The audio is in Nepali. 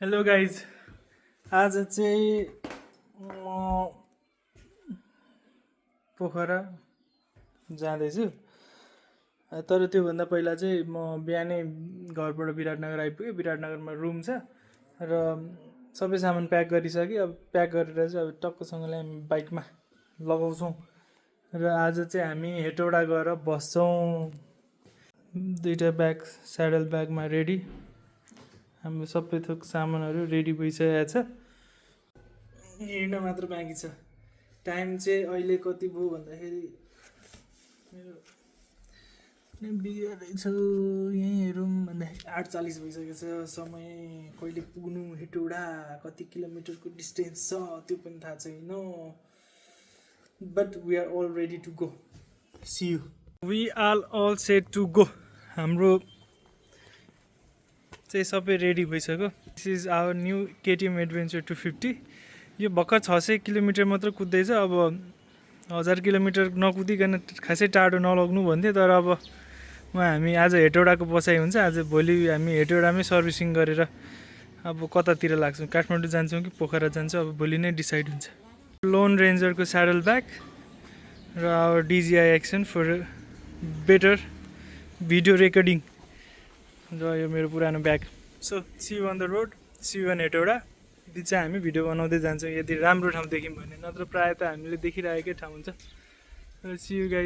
हेलो गाइज, आज चाहिँ म पोखरा जाँदैछु। तर त्योभन्दा पहिला चाहिँ म बिहानै घरबाट विराटनगर आइपुगेँ। विराटनगरमा रुम छ र सबै सामान प्याक गरिसकेँ। अब प्याक गरेर चाहिँ अब टक्कसँगले हामी बाइकमा लगाउँछौँ र आज चाहिँ हामी हेटौडा गएर बस्छौँ। दुईवटा ब्याग स्याडल ब्यागमा रेडी, हाम्रो सबै थोक सामानहरू रेडी भइसकेको छ। हिँड्न मात्र बाँकी छ। टाइम चाहिँ अहिले कति भयो भन्दाखेरि मेरो बिग्रेको यहीँ हेरौँ भन्दाखेरि 8:40 भइसकेको छ। समय कहिले पुग्नु हेटौडा, कति किलोमिटरको डिस्टेन्स छ त्यो पनि थाहा छैन। But we are all ready to go. See you. We are all set to go. हाम्रो चाहिँ सबै रेडी भइसक्यो। This is our new KTM adventure 250। यो भर्खर 600 किलोमिटर मात्र कुद्दैछ। अब 1000 किलोमिटर नकुदिकन खासै टाढो नलग्नु भन्थ्यो, तर अब हामी आज हेटौडाको बसाइ हुन्छ। आज भोलि हामी हेटौडामै सर्भिसिङ गरेर अब कतातिर लाग्छौँ, काठमाडौँ जान्छौँ कि पोखरा जान्छौँ, अब भोलि नै डिसाइड हुन्छ। लोन रेन्जरको स्याडल ब्याग र our DJI action for better video recording र यो मेरो पुरानो bag. So see you on the road, see you on Hetauda. यदि चाहिँ हामी भिडियो बनाउँदै जान्छौँ, यदि राम्रो ठाउँ देख्यौँ भने, नत्र प्रायः त हामीले देखिरहेकै ठाउँ हुन्छ। See you guys.